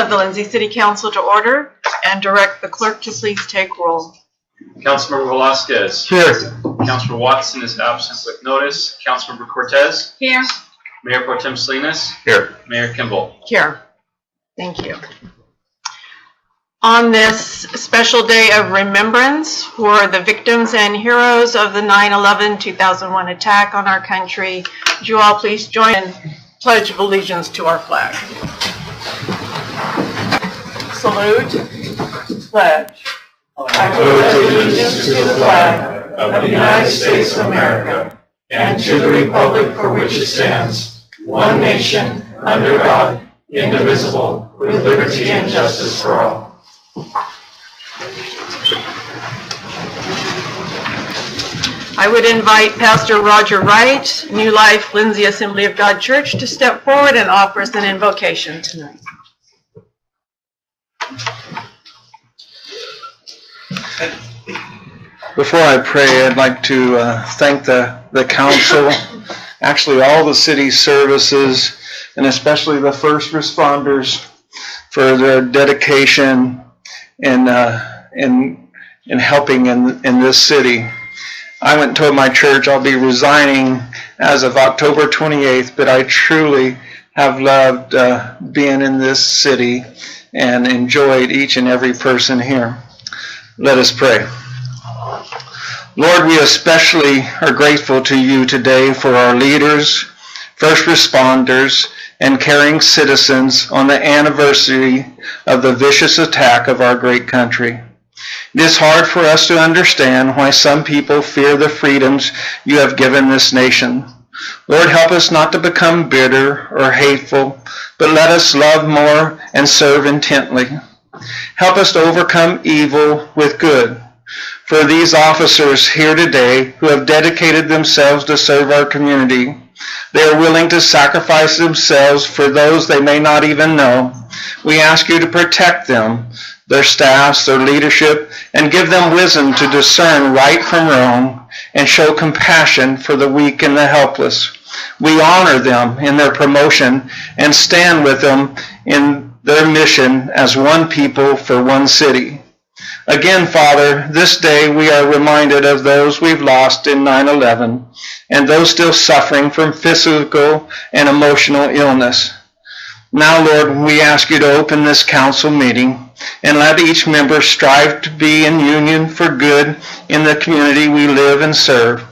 of the Lindsay City Council to order and direct the clerk to please take roll. Councilmember Velasquez. Here. Councilmember Watson is absent with notice. Councilmember Cortez. Here. Mayor Pro Tem Salinas. Here. Mayor Kimball. Here. Thank you. On this special day of remembrance for the victims and heroes of the 9/11/2001 attack on our country, would you all please join in Pledge of Allegiance to our flag. Salute. Pledge. I pledge allegiance to the flag of the United States of America and to the republic for which it stands, one nation, under God, indivisible, with liberty and justice for all. I would invite Pastor Roger Wright, New Life Lindsay Assembly of God Church, to step forward and offer us an invocation tonight. Before I pray, I'd like to thank the council, actually all the city services, and especially the first responders for their dedication in helping in this city. I went and told my church I'll be resigning as of October 28th, but I truly have loved being in this city and enjoyed each and every person here. Let us pray. Lord, we especially are grateful to you today for our leaders, first responders, and caring citizens on the anniversary of the vicious attack of our great country. It is hard for us to understand why some people fear the freedoms you have given this nation. Lord, help us not to become bitter or hateful, but let us love more and serve intently. Help us to overcome evil with good. For these officers here today who have dedicated themselves to serve our community, they are willing to sacrifice themselves for those they may not even know. We ask you to protect them, their staffs, their leadership, and give them wisdom to discern right from wrong and show compassion for the weak and the helpless. We honor them in their promotion and stand with them in their mission as one people for one city. Again, Father, this day we are reminded of those we've lost in 9/11 and those still suffering from physical and emotional illness. Now, Lord, we ask you to open this council meeting and let each member strive to be in union for good in the community we live and serve.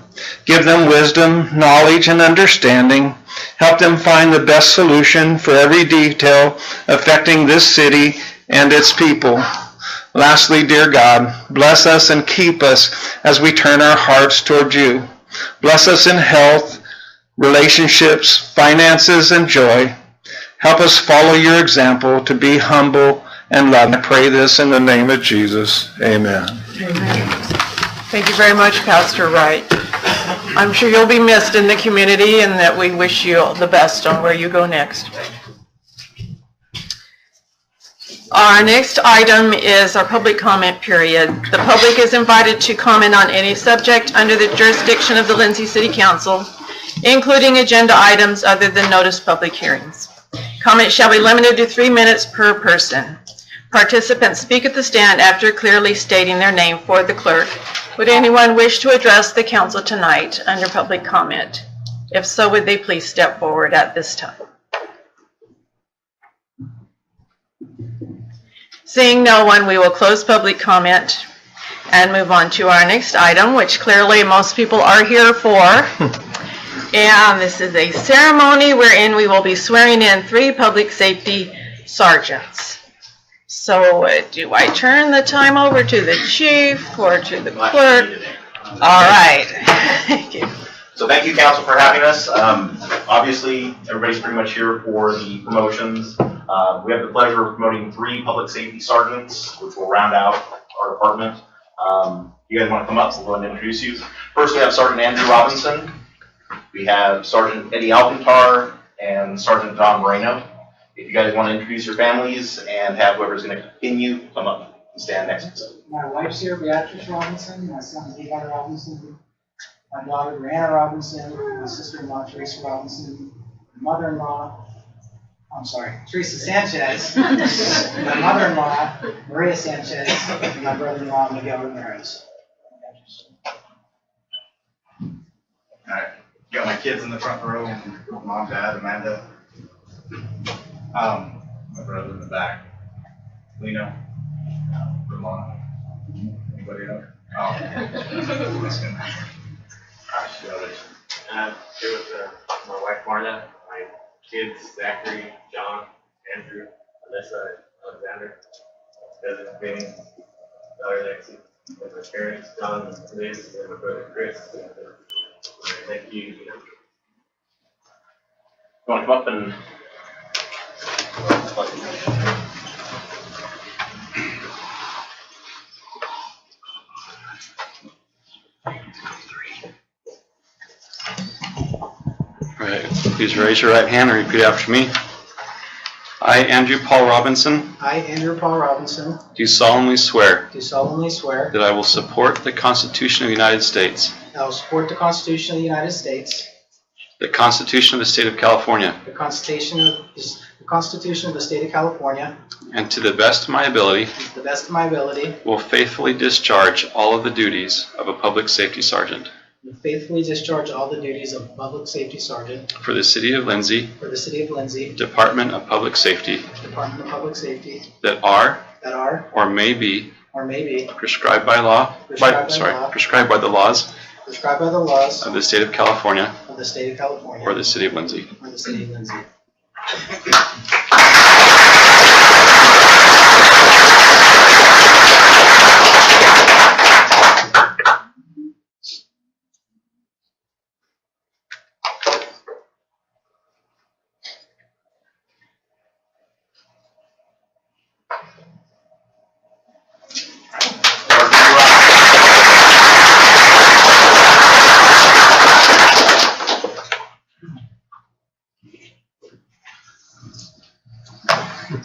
Give them wisdom, knowledge, and understanding. Help them find the best solution for every detail affecting this city and its people. Lastly, dear God, bless us and keep us as we turn our hearts toward you. Bless us in health, relationships, finances, and joy. Help us follow your example to be humble and loving. I pray this in the name of Jesus. Amen. Amen. Thank you very much, Pastor Wright. I'm sure you'll be missed in the community and that we wish you the best on where you go next. Our next item is our public comment period. The public is invited to comment on any subject under the jurisdiction of the Lindsay City Council, including agenda items other than notice public hearings. Comments shall be limited to 3 minutes per person. Participants speak at the stand after clearly stating their name for the clerk. Would anyone wish to address the council tonight under public comment? If so, would they please step forward at this time? Seeing no one, we will close public comment and move on to our next item, which clearly most people are here for. And this is a ceremony wherein we will be swearing in 3 public safety sergeants. So do I turn the time over to the chief or to the clerk? All right. Thank you. So thank you, council, for having us. Obviously, everybody's pretty much here for the promotions. We have the pleasure of promoting 3 public safety sergeants, which will round out our department. You guys want to come up? We'll go ahead and introduce you. First, we have Sergeant Andrew Robinson. We have Sergeant Eddie Alcantar and Sergeant John Moreno. If you guys want to introduce your families and have whoever's going to continue, come up and stand next to us. My wife's here, Beatrice Robinson. My son, Levi Robinson. My daughter, Brianna Robinson. My sister-in-law, Teresa Robinson. My mother-in-law, Teresa Sanchez, my mother-in-law, Maria Sanchez, and my brother-in-law, Miguel Ramirez. All right, got my kids in the front row, mom, dad, Amanda. My brother in the back, Lino, Ramona. Anybody else? Oh. Gosh, the others. Here with my wife Martha, my kids Zachary, John, Andrew, Alyssa, Alexander, cousin Vinny, daughter Lexi, and my parents John, Liz, and my brother Chris. Thank you. You want to come up and? All right, please raise your right hand and repeat after me. I, Andrew Paul Robinson, I, Andrew Paul Robinson, do solemnly swear do solemnly swear that I will support the Constitution of the United States, that I will support the Constitution of the United States, the Constitution of the State of California, the Constitution of the State of California, and to the best of my ability, to the best of my ability, will faithfully discharge all of the duties of a public safety sergeant and faithfully discharge all the duties of Public Safety Sergeant for the City of Lindsay, for the City of Lindsay, Department of Public Safety, Department of Public Safety, that are that are or may be or may be prescribed by law, prescribed by the laws prescribed by the laws of the State of California of the State of California or the City of Lindsay. or the City of Lindsay.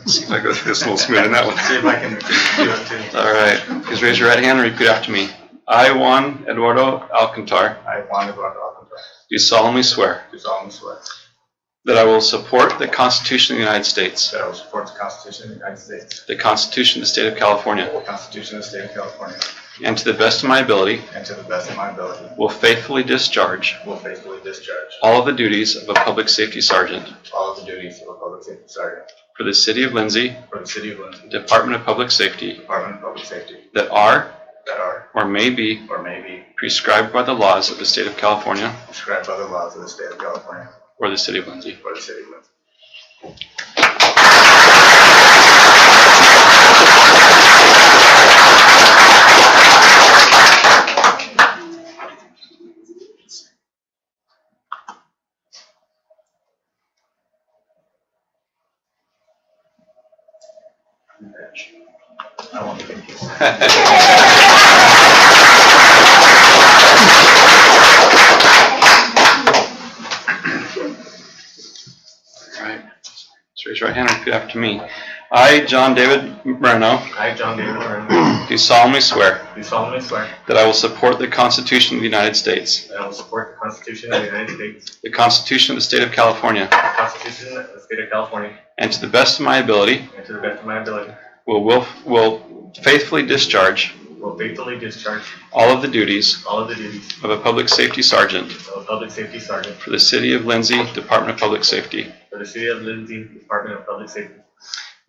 Seems like this is a little smooth in that one. See if I can do it too. All right, please raise your right hand and repeat after me. I, Juan Eduardo Alcantar, I, Juan Eduardo Alcantara, do solemnly swear do solemnly swear that I will support the Constitution of the United States, that I will support the Constitution of the United States, the Constitution of the State of California, the Constitution of the State of California, and to the best of my ability, and to the best of my ability, will faithfully discharge will faithfully discharge all of the duties of a public safety sergeant all of the duties of a public safety sergeant for the City of Lindsay, for the City of Lindsay, Department of Public Safety, Department of Public Safety, that are that are or may be or may be prescribed by the laws of the State of California prescribed by the laws of the State of California or the City of Lindsay. or the City of Lindsay. I want to get you. All right, let's raise your right hand and repeat after me. I, John David Moreno, I, John David Loren, do solemnly swear do solemnly swear that I will support the Constitution of the United States, that I will support the Constitution of the United States, the Constitution of the State of California, the Constitution of the State of California, and to the best of my ability, and to the best of my ability, will faithfully discharge will faithfully discharge all of the duties all of the duties of a public safety sergeant of a Public Safety Sergeant for the City of Lindsay, Department of Public Safety, for the City of Lindsay, Department of Public Safety,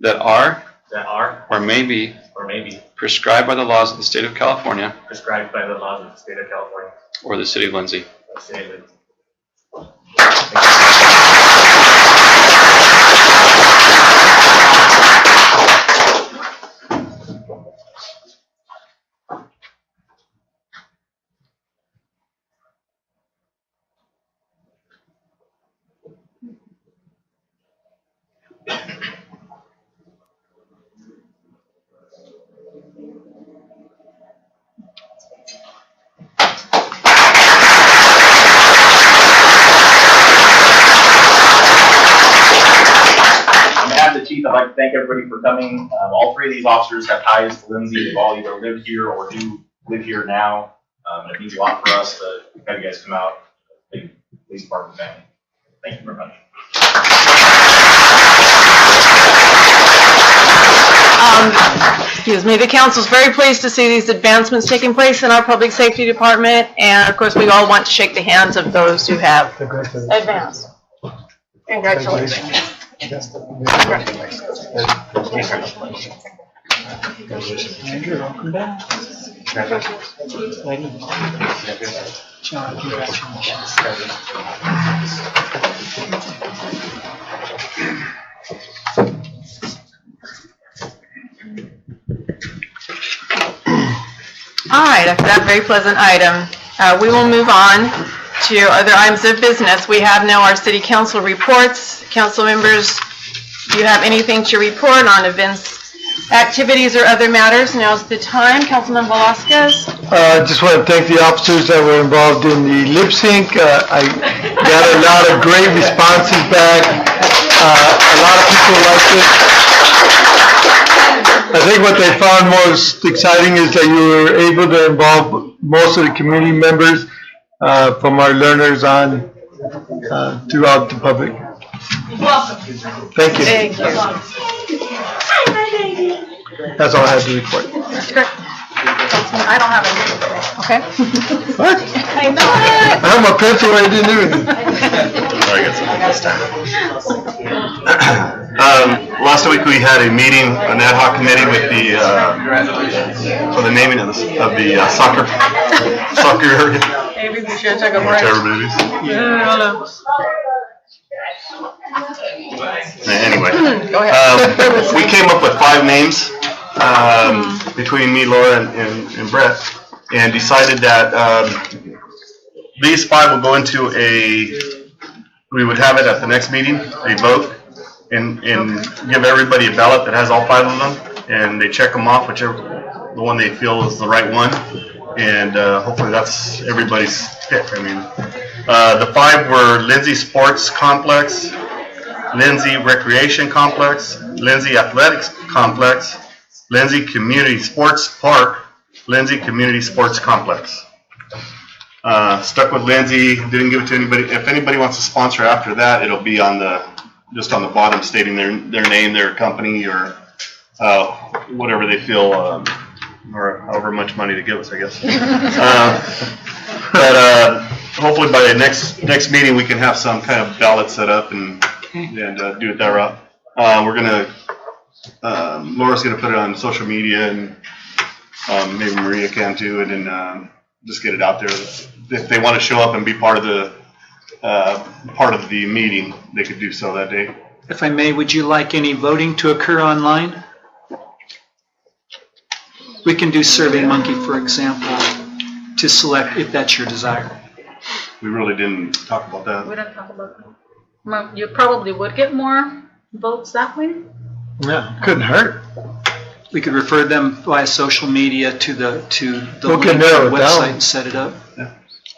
that are that are or may be or may be prescribed by the laws of the State of California prescribed by the laws of the State of California or the City of Lindsay. or the City of Lindsay. On behalf of the chief, I'd like to thank everybody for coming. All three of these officers have ties to Lindsay. They've all either lived here or do live here now. It means a lot for us to have you guys come out. Big police department family. Thank you very much. Excuse me, the council's very pleased to see these advancements taking place in our public safety department, and of course, we all want to shake the hands of those who have advanced. Congratulations. Andrew, welcome back. John, congratulations. All right, after that very pleasant item, we will move on to other items of business. We have now our city council reports. Council members, do you have anything to report on events, activities, or other matters? Now's the time. Councilman Velasquez? Just want to thank the officers that were involved in the lip sync. I got a lot of great responses back. A lot of people liked it. I think what they found most exciting is that you were able to involve most of the community members from our learners on throughout the public. Thank you. Thank you. That's all I had to report. I don't have anything. Okay. What? I know. I have my pencil and I didn't do anything. I got something this time. Last week we had a meeting, an ad hoc committee with the, for the naming of the soccer area. Maybe we should take a break. Whichever movies. Anyway, Go ahead. we came up with 5 names between me, Laura, and Brett, and decided that these 5 will go into we would have it at the next meeting, a vote, and give everybody a ballot that has all 5 of them, and they check them off, whichever the one they feel is the right one, and hopefully that's everybody's pick. I mean, the 5 were Lindsay Sports Complex, Lindsay Recreation Complex, Lindsay Athletics Complex, Lindsay Community Sports Park, Lindsay Community Sports Complex. Stuck with Lindsay, didn't give it to anybody. If anybody wants to sponsor after that, it'll be on just on the bottom stating their name, their company, or whatever they feel, or however much money to give us, I guess. But hopefully by the next meeting we can have some kind of ballot set up and do it that route. We're gonna, Laura's gonna put it on social media, and maybe Maria can too, and then just get it out there. If they want to show up and be part of the meeting, they could do so that day. If I may, would you like any voting to occur online? We can do SurveyMonkey, for example, to select if that's your desire. We really didn't talk about that. We don't talk about that. Well, you probably would get more votes that way. Yeah, couldn't hurt. We could refer them via social media to the We link can to narrow the it website down. and set it up.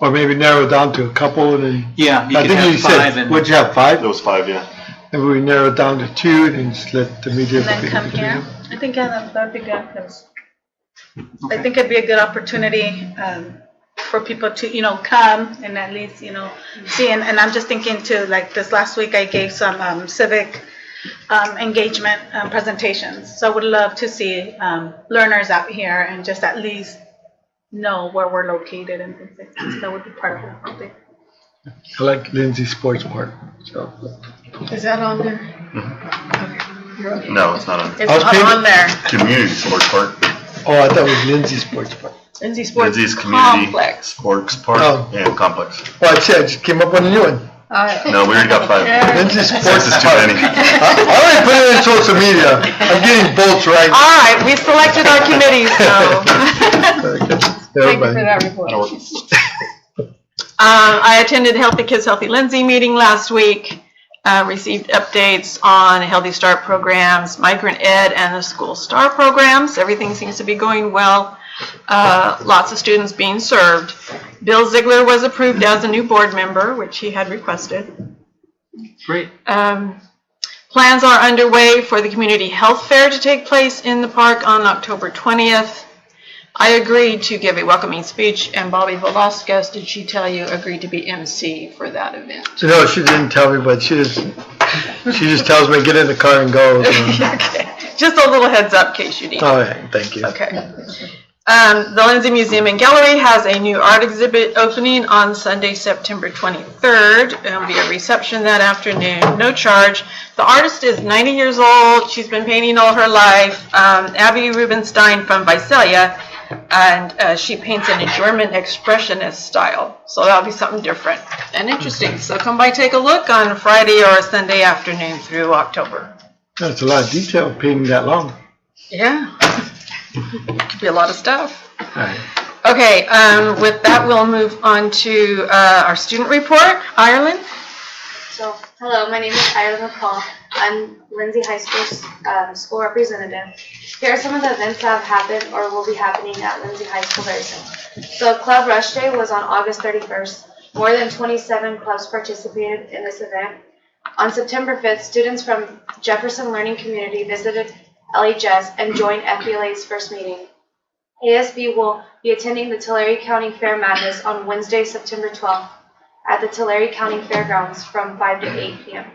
Or maybe narrow it down to a couple, and then Yeah, you I could think have you 5 said, and would you have 5? Those 5, yeah. And we narrow it down to 2, and then just let the media. And then pick come between here. them. I think that'd be good, because I think it'd be a good opportunity for people to, come and at least, see. And I'm just thinking too, like this last week I gave some civic engagement presentations. So I would love to see learners out here and just at least know where we're located and things like that. So that would be part of it, I think. I like Lindsay Sports Park. So. Is that on there? No, it's not on. It's I was not thinking- on there. Community Sports Park. Oh, I thought it was Lindsay Sports Park. Lindsay Sports Lindsay's Community Complex. Sports Park Oh. and Complex. Well, I just came up with a new one. No, we already got 5. Lindsay Sports 6 is too Park. many. I already put it in social media. I'm getting votes right. All right, we selected our committees, so. Thank you for Everybody. that report. I attended Healthy Kids, Healthy Lindsay meeting last week, received updates on Healthy Start programs, Migrant Ed, and the School Star programs. Everything seems to be going well. Lots of students being served. Bill Ziegler was approved as a new board member, which he had requested. great. Plans are underway for the community health fair to take place in the park on October 20th. I agreed to give a welcoming speech, and Bobby Velasquez, did she tell you, agreed to be MC for that event? No, she didn't tell me, but she She just tells me, get in the car and go. Okay. Just a little heads up in case you need it. All right, thank you. Okay. The Lindsay Museum and Gallery has a new art exhibit opening on Sunday, September 23rd. There'll be a reception that afternoon, no charge. The artist is 90 years old. She's been painting all her life. Abby Rubenstein from Visalia, and she paints in a German expressionist style. So that'll be something different and interesting. So come by, take a look on Friday or Sunday afternoon through October. That's a lot of detail painting that long. Yeah. Could be a lot of stuff. All right. Okay, with that, we'll move on to our student report. Ireland? So, hello, my name is Ireland McCall. I'm Lindsay High School's school representative. Here are some of the events that have happened or will be happening at Lindsay High School very soon. So, Club Rush Day was on August 31st. More than 27 clubs participated in this event. On September 5th, students from Jefferson Learning Community visited LHS and joined FBLA's first meeting. ASB will be attending the Tulare County Fair Madness on Wednesday, September 12th at the Tulare County Fairgrounds from 5 to 8 p.m.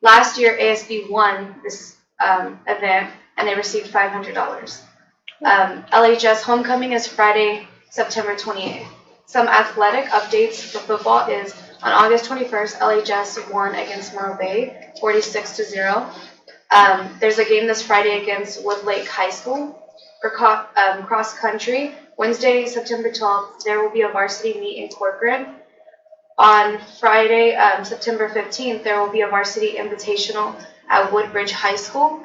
Last year, ASB won this event and they received $500. LHS homecoming is Friday, September 28th. Some athletic updates for football is on August 21st, LHS won against Morro Bay, 46-0. There's a game this Friday against Woodlake High School. For cross country, Wednesday, September 12th, there will be a varsity meet in Corcoran. On Friday, September 15th, there will be a varsity invitational at Woodbridge High School.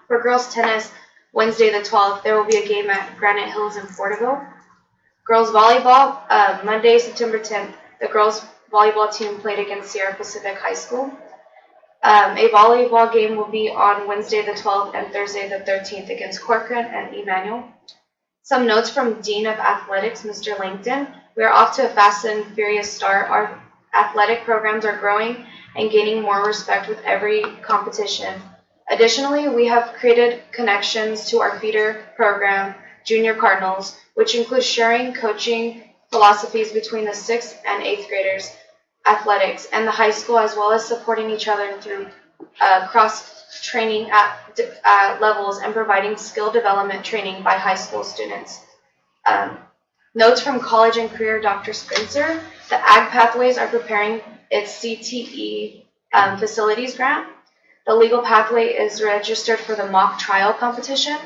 For girls tennis, Wednesday the 12th, there will be a game at Granite Hills in Porterville. Girls volleyball, Monday, September 10th, the girls volleyball team played against Sierra Pacific High School. A volleyball game will be on Wednesday the 12th and Thursday the 13th against Corcoran and Emmanuel. Some notes from Dean of Athletics, Mr. Langton. We are off to a fast and furious start. Our athletic programs are growing and gaining more respect with every competition. Additionally, we have created connections to our feeder program, Junior Cardinals, which includes sharing coaching philosophies between the 6th and 8th graders, athletics, and the high school, as well as supporting each other through cross-training at levels and providing skill development training by high school students. Notes from College and Career Dr. Spencer. The Ag Pathways are preparing its CTE facilities grant. The Legal Pathway is registered for the mock trial competition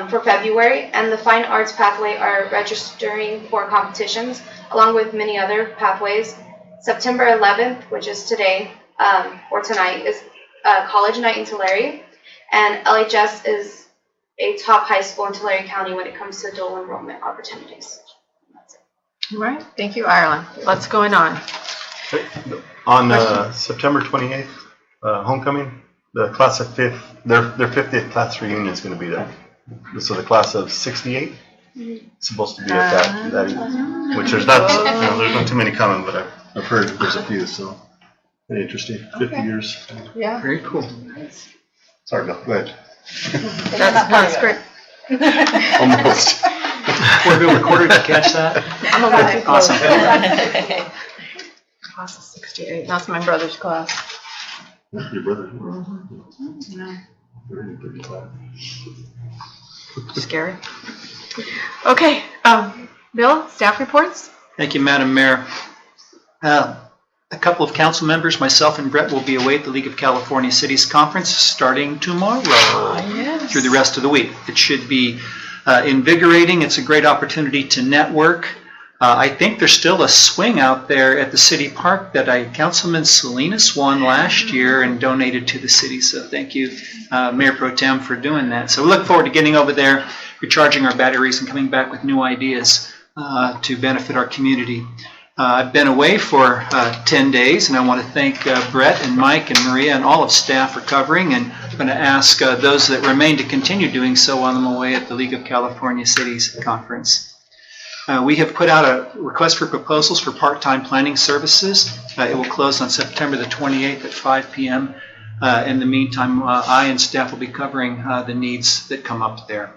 for February, and the Fine Arts Pathway are registering for competitions, along with many other pathways. September 11th, which is today or tonight, is College Night in Tulare, and LHS is a top high school in Tulare County when it comes to dual enrollment opportunities. That's it. All right, thank you, Ireland. What's going on? On September 28th, homecoming, the class of their 50th class reunion is going to be there. So the class of 68 is supposed to be at that evening, which there's not, there's not too many coming, but I've heard there's a few, so very interesting. 50 years. Yeah. Very cool. Sorry, Bill, go ahead. That's great. Almost. Porterville Recorder, did you catch that? I'm a little too close. Awesome. Class of 68. That's my brother's class. Your brother. Yeah. Scary. Okay, Bill, staff reports? Thank you, Madam Mayor. A couple of council members, myself and Brett, will be away at the League of California Cities Conference starting tomorrow through the rest of the week. It should be invigorating. It's a great opportunity to network. I think there's still a swing out there at the city park that Councilman Salinas won last year and donated to the city. So thank you, Mayor Pro Tem, for doing that. So we look forward to getting over there, recharging our batteries, and coming back with new ideas to benefit our community. I've been away for 10 days, and I want to thank Brett and Mike and Maria and all of staff for covering, and I'm going to ask those that remain to continue doing so while I'm away at the League of California Cities Conference. We have put out a request for proposals for part-time planning services. It will close on September the 28th at 5 p.m. In the meantime, I and staff will be covering the needs that come up there.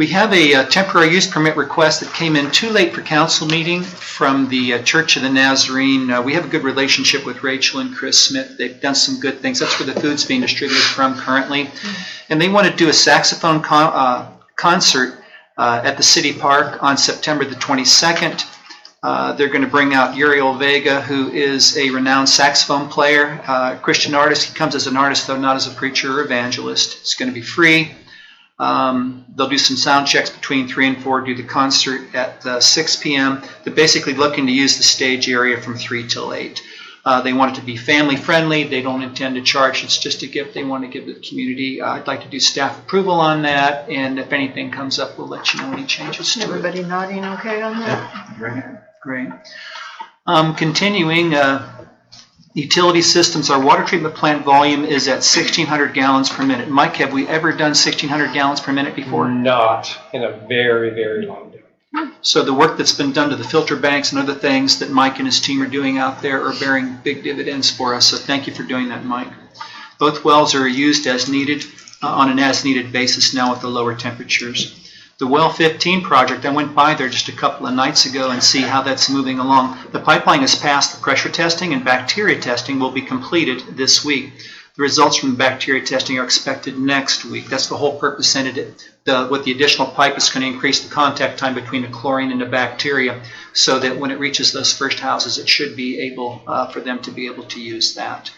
We have a temporary use permit request that came in too late for council meeting from the Church of the Nazarene. We have a good relationship with Rachel and Chris Smith. They've done some good things. That's where the food's being distributed from currently. And they want to do a saxophone concert at the City Park on September the 22nd. They're going to bring out Uriel Vega, who is a renowned saxophone player, Christian artist. He comes as an artist, though not as a preacher or evangelist. It's going to be free. They'll do some sound checks between 3 and 4, do the concert at 6 p.m. They're basically looking to use the stage area from 3 till 8. They want it to be family friendly. They don't intend to charge. It's just a gift they want to give to the community. I'd like to do staff approval on that, and if anything comes up, we'll let you know any changes to it. Everybody nodding okay on that? Great. Continuing, utility systems, our water treatment plant volume is at 1,600 gallons per minute. Mike, have we ever done 1,600 gallons per minute before? Not in a very, very long time. So the work that's been done to the filter banks and other things that Mike and his team are doing out there are bearing big dividends for us. So thank you for doing that, Mike. Both wells are used as needed, on an as-needed basis now with the lower temperatures. The Well 15 project, I went by there just a couple of nights ago and see how that's moving along. The pipeline has passed the pressure testing, and bacteria testing will be completed this week. The results from the bacteria testing are expected next week. That's the whole purpose in it. With the additional pipe, it's going to increase the contact time between the chlorine and the bacteria so that when it reaches those first houses, it should be able for them to be able to use that.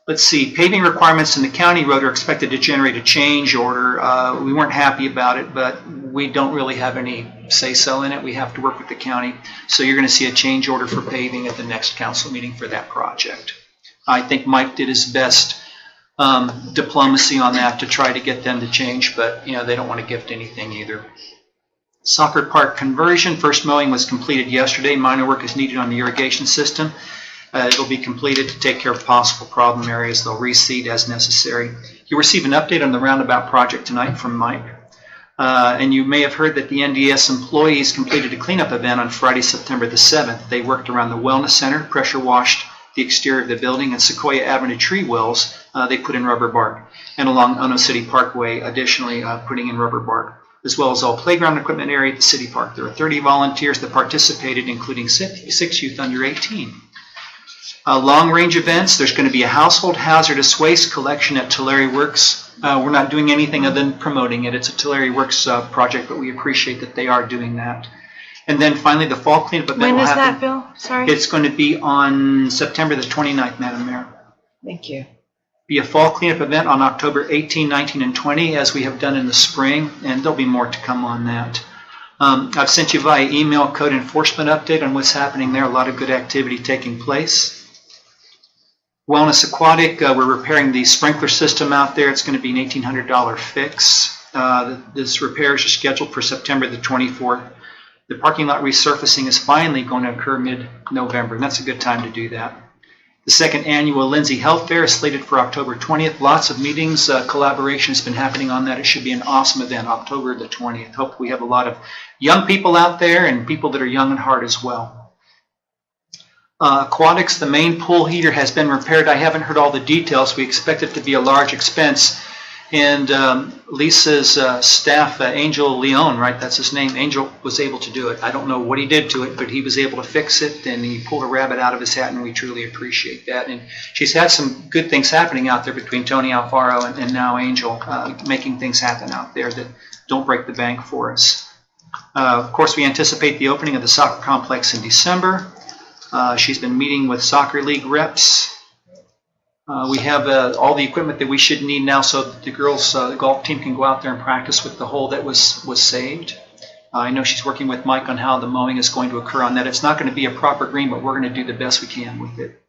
Let's see, paving requirements in the county road are expected to generate a change order. We weren't happy about it, but we don't really have any say-so in it. We have to work with the county. So you're going to see a change order for paving at the next council meeting for that project. I think Mike did his best diplomacy on that to try to get them to change, but you know they don't want to gift anything either. Soccer park conversion, first mowing was completed yesterday. Minor work is needed on the irrigation system. It'll be completed to take care of possible problem areas. They'll reseed as necessary. You'll receive an update on the roundabout project tonight from Mike. And you may have heard that the NDS employees completed a cleanup event on Friday, September the 7th. They worked around the Wellness Center, pressure washed the exterior of the building, and Sequoia Avenue tree wells they put in rubber bark. And along Ono City Parkway, additionally putting in rubber bark, as well as all playground equipment area at the City Park. There are 30 volunteers that participated, including 6 youth under 18. Long-range events, there's going to be a household hazardous waste collection at Tulare Works. We're not doing anything other than promoting it. It's a Tulare Works project, but we appreciate that they are doing that. And then finally, the fall cleanup event will happen. When is that, Bill? Sorry. It's going to be on September the 29th, Madam Mayor. Thank you. Be a fall cleanup event on October 18, 19, and 20, as we have done in the spring, and there'll be more to come on that. I've sent you via email code enforcement update on what's happening there. A lot of good activity taking place. Wellness Aquatic, we're repairing the sprinkler system out there. It's going to be an $1,800 fix. This repairs are scheduled for September the 24th. The parking lot resurfacing is finally going to occur mid-November, and that's a good time to do that. The second annual Lindsay Health Fair is slated for October 20th. Lots of meetings, collaboration has been happening on that. It should be an awesome event, October the 20th. Hope we have a lot of young people out there and people that are young at heart as well. Aquatics, the main pool heater has been repaired. I haven't heard all the details. We expect it to be a large expense. And Lisa's staff, Angel Leon, right, that's his name, Angel was able to do it. I don't know what he did to it, but he was able to fix it, and he pulled a rabbit out of his hat, and we truly appreciate that. And she's had some good things happening out there between Tony Alfaro and now Angel, making things happen out there that don't break the bank for us. Of course, we anticipate the opening of the soccer complex in December. She's been meeting with soccer league reps. We have all the equipment that we should need now so that the girls, the golf team can go out there and practice with the hole that was saved. I know she's working with Mike on how the mowing is going to occur on that. It's not going to be a proper green, but we're going to do the best we can with it.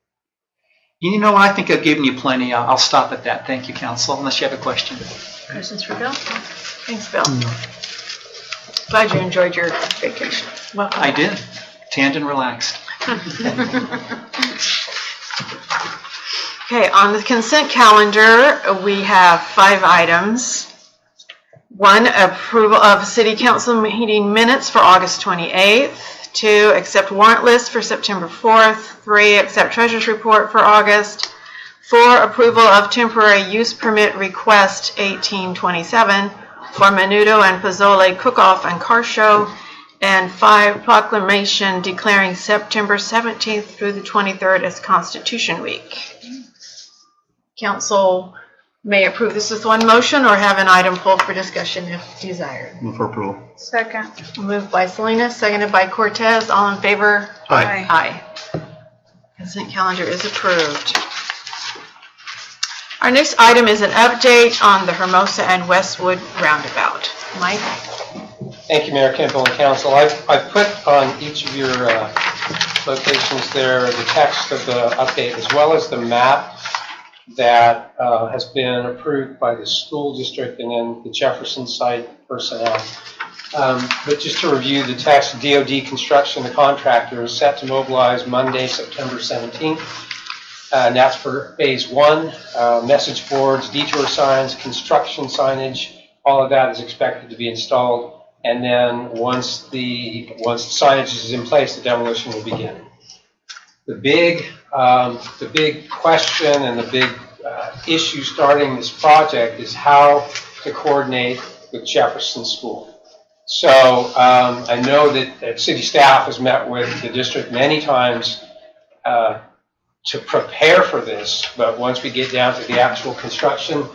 You know, I think I've given you plenty. I'll stop at that. Thank you, Council, unless you have a question. Questions for Bill? Thanks, Bill. Glad you enjoyed your vacation. Welcome. I did. Tanned and relaxed. Okay, on the consent calendar, we have 5 items. 1, approval of City Council meeting minutes for August 28th. 2, accept warrant list for September 4th. 3, accept treasurer's report for August. 4, approval of temporary use permit request 1827. for Menudo and Pozole Cook-Off and Car Show. And 5, proclamation declaring September 17th through the 23rd as Constitution Week. Council may approve this with one motion or have an item pulled for discussion if desired. Move for approval. Second. Moved by Salinas, seconded by Cortez. All in favor? Aye. Aye. Consent calendar is approved. Our next item is an update on the Hermosa and Westwood roundabout. Mike? Thank you, Mayor Campbell and Council. I've put on each of your locations there the text of the update as well as the map that has been approved by the school district and then the Jefferson site personnel. But just to review the text, DOD Construction, the contractor, is set to mobilize Monday, September 17th. And that's for phase 1. Message boards, detour signs, construction signage, all of that is expected to be installed. And then once the signage is in place, the demolition will begin. The big question and the big issue starting this project is how to coordinate with Jefferson School. So I know that city staff has met with the district many times to prepare for this, but once we get down to the actual construction,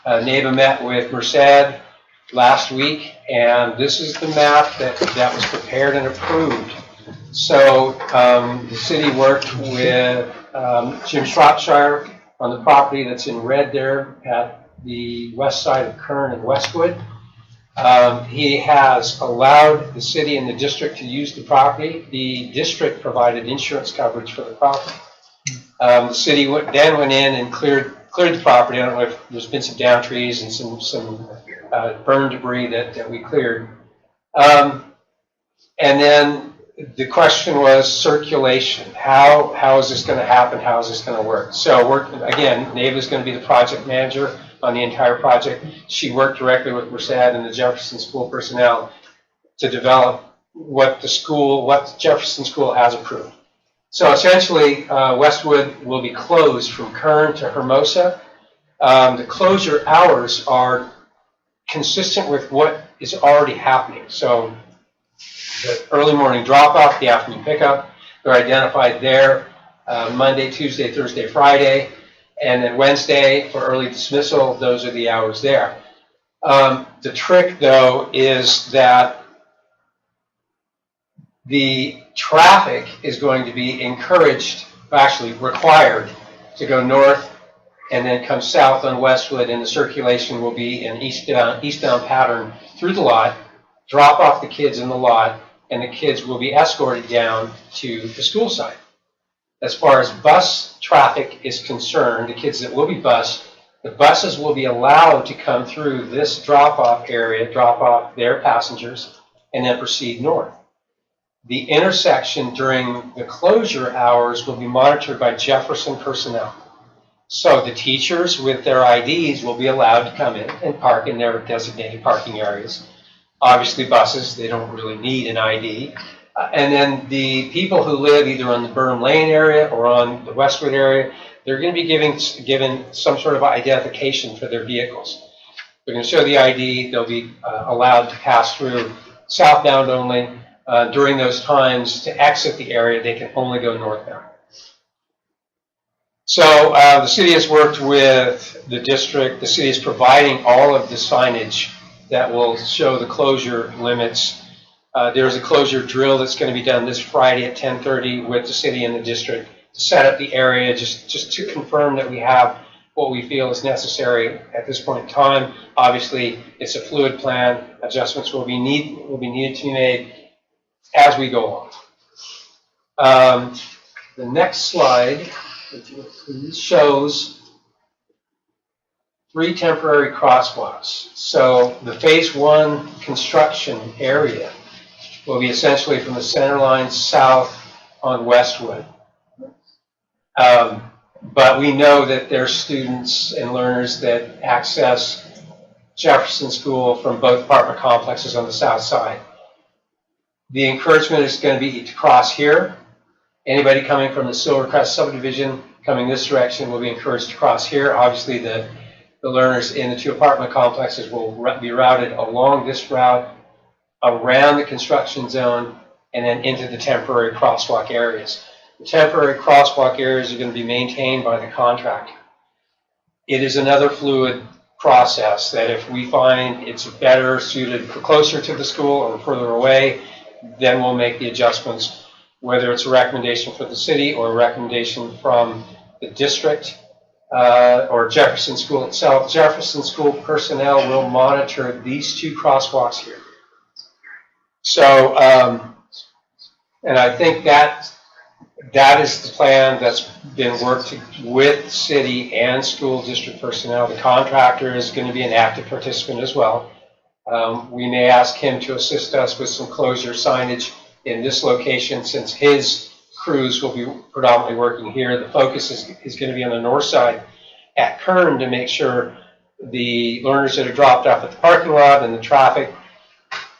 NABA met with Merced last week, and this is the map that was prepared and approved. So the city worked with Jim Shropshire on the property that's in red there at the west side of Kern and Westwood. He has allowed the city and the district to use the property. The district provided insurance coverage for the property. The city then went in and cleared the property. I don't know if there's been some down trees and some burn debris that we cleared. And then the question was circulation. How is this going to happen? How is this going to work? So again, NABA is going to be the project manager on the entire project. She worked directly with Merced and the Jefferson School personnel to develop what Jefferson School has approved. So essentially, Westwood will be closed from Kern to Hermosa. The closure hours are consistent with what is already happening. So the early morning drop-off, the afternoon pickup, they're identified there Monday, Tuesday, Thursday, Friday, and then Wednesday for early dismissal. Those are the hours there. The trick, though, is that the traffic is going to be encouraged, actually required, to go north and then come south on Westwood, and the circulation will be an eastbound pattern through the lot, drop off the kids in the lot, and the kids will be escorted down to the school site. As far as bus traffic is concerned, the kids that will be bused, the buses will be allowed to come through this drop-off area, drop off their passengers, and then proceed north. The intersection during the closure hours will be monitored by Jefferson personnel. So the teachers with their IDs will be allowed to come in and park in their designated parking areas. Obviously buses, they don't really need an ID. And then the people who live either on the Burnham Lane area or on the Westwood area, they're going to be given some sort of identification for their vehicles. They're going to show the ID, they'll be allowed to pass through southbound only. During those times, to exit the area, they can only go northbound. So the city has worked with the district. The city is providing all of the signage that will show the closure limits. There's a closure drill that's going to be done this Friday at 10:30 with the city and the district to set up the area, just to confirm that we have what we feel is necessary at this point in time. Obviously, it's a fluid plan. Adjustments will be needed to be made as we go on. The next slide shows 3 temporary crosswalks. So the phase 1 construction area will be essentially from the center line south on Westwood. But we know that there's students and learners that access Jefferson School from both apartment complexes on the south side. The encouragement is going to be to cross here. Anybody coming from the Silvercrest subdivision coming this direction will be encouraged to cross here. Obviously, the the learners in the 2 apartment complexes will be routed along this route, around the construction zone, and then into the temporary crosswalk areas. The temporary crosswalk areas are going to be maintained by the contractor. It is another fluid process that if we find it's better suited for closer to the school or further away, then we'll make the adjustments, whether it's a recommendation for the city or a recommendation from the district or Jefferson School itself. Jefferson School personnel will monitor these 2 crosswalks here. So, and I think that is the plan that's been worked with city and school district personnel. The contractor is going to be an active participant as well. We may ask him to assist us with some closure signage in this location since his crews will be predominantly working here. The focus is going to be on the north side at Kern to make sure the learners that are dropped off at the parking lot and the traffic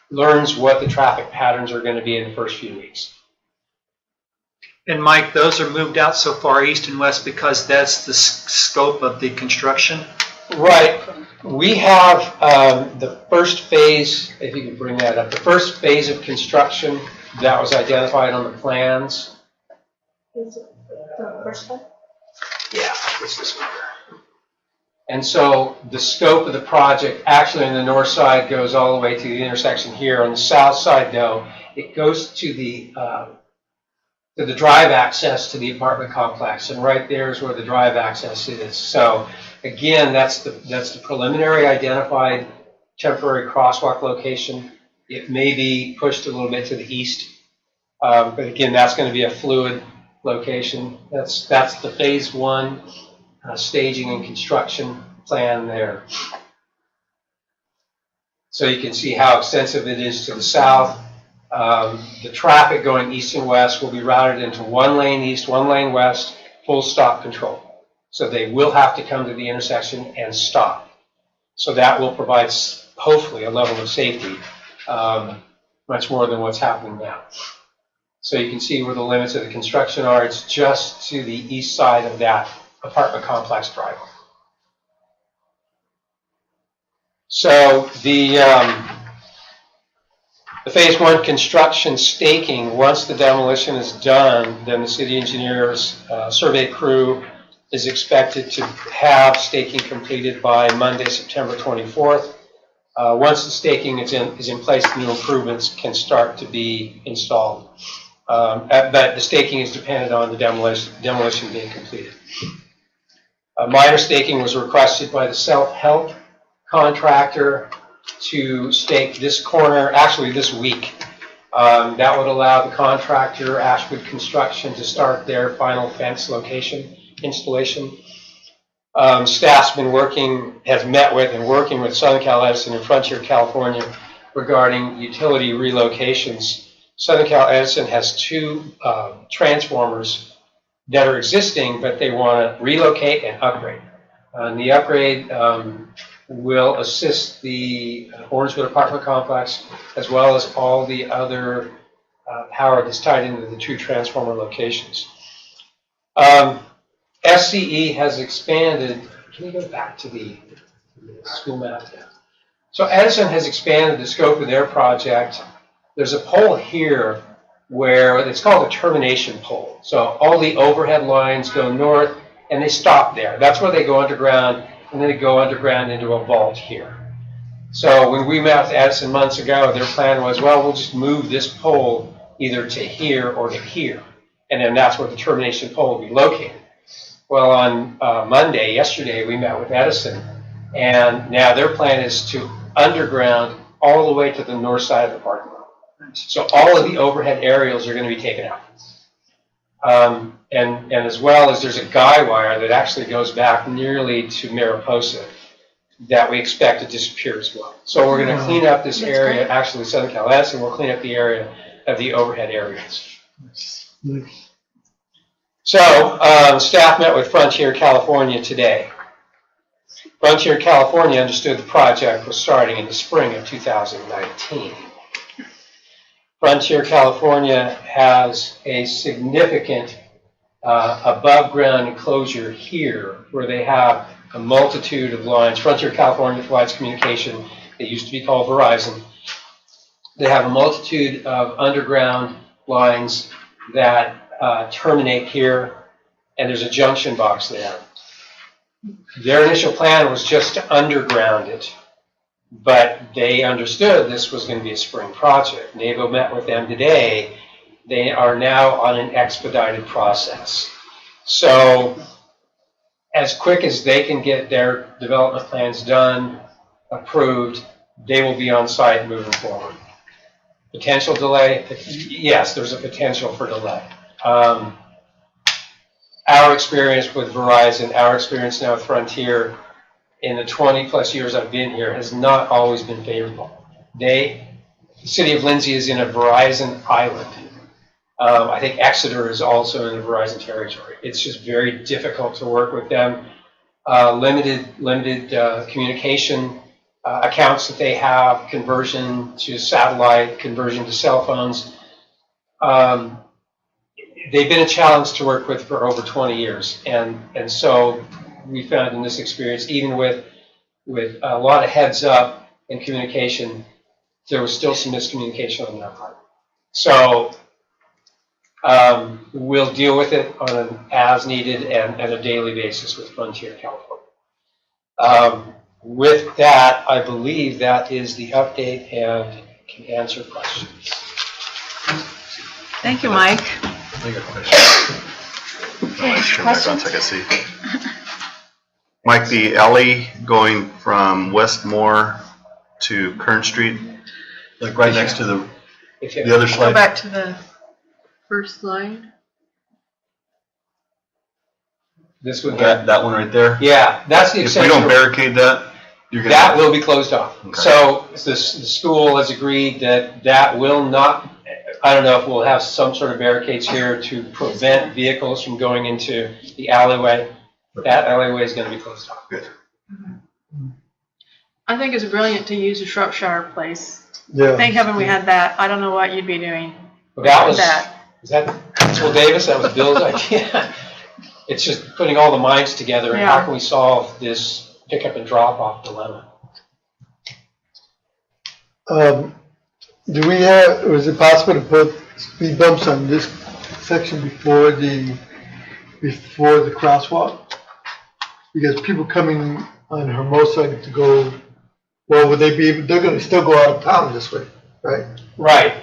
learns what the traffic patterns are going to be in the first few weeks. And Mike, those are moved out so far east and west because that's the scope of the construction? Right. We have the first phase, if you could bring that up, the first phase of construction that was identified on the plans. Is it the first one? Yeah, it's this one. And so the scope of the project actually on the north side goes all the way to the intersection here. On the south side, though, it goes to the drive access to the apartment complex, and right there is where the drive access is. So again, that's the preliminary identified temporary crosswalk location. It may be pushed a little bit to the east, but again, that's going to be a fluid location. That's the phase 1 staging and construction plan there. So you can see how extensive it is to the south. The traffic going east and west will be routed into 1 lane east, 1 lane west, full stop control. So they will have to come to the intersection and stop. So that will provide, hopefully, a level of safety, much more than what's happening now. So you can see where the limits of the construction are. It's just to the east side of that apartment complex driveway. So the phase 1 construction staking, once the demolition is done, then the city engineer's survey crew is expected to have staking completed by Monday, September 24th. Once the staking is in place, new improvements can start to be installed. But the staking is dependent on the demolition being completed. Minor staking was requested by the self-help contractor to stake this corner, actually this week. That would allow the contractor, Ashwood Construction, to start their final fence location installation. Staff's been has met with and working with Southern Cal Edison and Frontier California regarding utility relocations. Southern Cal Edison has 2 transformers that are existing, but they want to relocate and upgrade. And the upgrade will assist the Orangewood apartment complex as well as all the other power that's tied into the 2 transformer locations. SCE has expanded. Can you go back to the school map? So Edison has expanded the scope of their project. There's a pole here where it's called a termination pole. So all the overhead lines go north and they stop there. That's where they go underground, and then they go underground into a vault here. So when we met with Edison months ago, their plan was, well, we'll just move this pole either to here or to here, and then that's where the termination pole will be located. Well, on yesterday, we met with Edison, and now their plan is to underground all the way to the north side of the parking lot. So all of the overhead aerials are going to be taken out. And as well as there's a guy wire that actually goes back nearly to Mariposa that we expect to disappear as well. So we're going to clean up this area, actually Southern Cal Edison will clean up the area of the overhead areas. So staff met with Frontier California today. Frontier California understood the project was starting in the spring of 2019. Frontier California has a significant above ground enclosure here where they have a multitude of lines. Frontier California provides communication. It used to be called Verizon. They have a multitude of underground lines that terminate here, and there's a junction box there. Their initial plan was just to underground it, but they understood this was going to be a spring project. NAVO met with them today. They are now on an expedited process. So as quick as they can get their development plans done, approved, they will be on site moving forward. Potential delay? Yes, there's a potential for delay. Our experience with Verizon, our experience now with Frontier, in the 20 plus years I've been here, has not always been favorable. The city of Lindsay is in a Verizon island. I think Exeter is also in the Verizon territory. It's just very difficult to work with them. Limited communication accounts that they have, conversion to satellite, conversion to cell phones. They've been a challenge to work with for over 20 years. And so we found in this experience, even with a lot of heads up and communication, there was still some miscommunication on their part. So we'll deal with it on an as needed and a daily basis with Frontier California. With that, I believe that is the update and can answer questions. Thank you, Mike. I got a question. Okay, Turn back on questions? so I can see. Mike, the alley going from Westmore to Kern Street, like right next to the other Go slide. back to the first slide. This would That one right there? Yeah, that's the If we exception. don't barricade that, you're gonna. That will be closed off. Okay. So the school has agreed that will not, I don't know if we'll have some sort of barricades here to prevent vehicles from going into the alleyway. That alleyway is going to be closed off. Good. I think it's brilliant to use the Shropshire place. Yeah. Thank heaven we had that. I don't know what you'd be doing. That was, that. is that Principal Davis? That was Bill's idea. It's just putting all the minds together and how Yeah. can we solve this pickup and drop off dilemma. Do we have, or is it possible to put speed bumps on this section before the crosswalk? Because people coming on Hermosa to go, well, would they be able, they're gonna still go out of town this way, right? Right.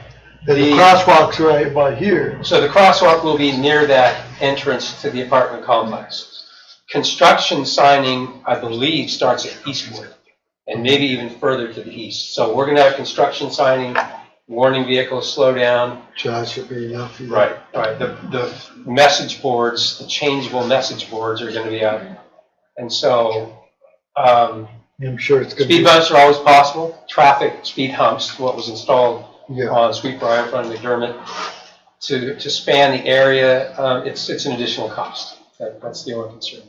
And the crosswalk's right about here. So the crosswalk will be near that entrance to the apartment complex. Construction signing, I believe, starts at Eastwood and maybe even further to the east. So we're going to have construction signing, warning vehicles, slow down. That should be enough. Yeah. Right, right. The message boards, the changeable message boards are going to be out. And so I'm sure it's going to be. speed bumps are always possible. Traffic speed humps, what was installed Yeah. on Sweetbriar in front of McDermott to span the area, it's an additional cost. That's the only concern.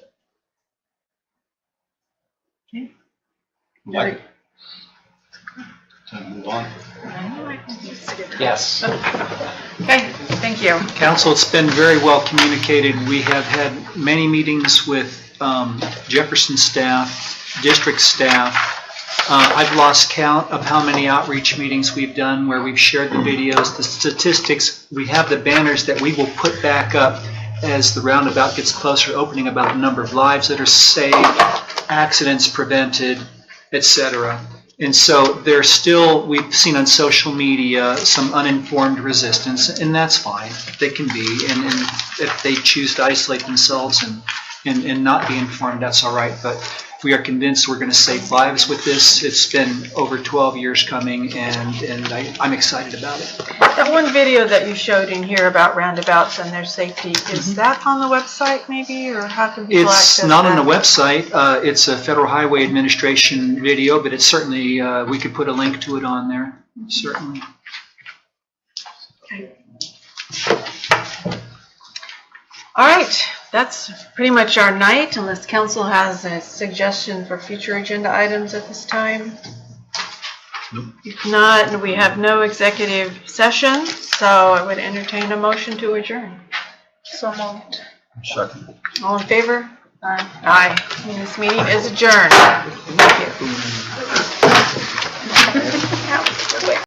Okay. Mike? Time to move on. Yes. Okay, thank you. Council, it's been very well communicated. We have had many meetings with Jefferson staff, district staff. I've lost count of how many outreach meetings we've done where we've shared the videos, the statistics. We have the banners that we will put back up as the roundabout gets closer opening about the number of lives that are saved, accidents prevented, etc. And so there's still, we've seen on social media, some uninformed resistance, and that's fine. They can be, and if they choose to isolate themselves and not be informed, that's all right. But we are convinced we're going to save lives with this. It's been over 12 years coming, and I'm excited about it. That one video that you showed in here about roundabouts and their safety, is that on the website maybe, or how can people access It's not on that? the website. It's a Federal Highway Administration video, but it's certainly, we could put a link to it on there, certainly. Okay. All right, that's pretty much our night, unless council has a suggestion for future agenda items at this time. If not, we have no executive session, so I would entertain a motion to adjourn. So moved. Second. All in favor? Aye. This meeting is adjourned. Thank you.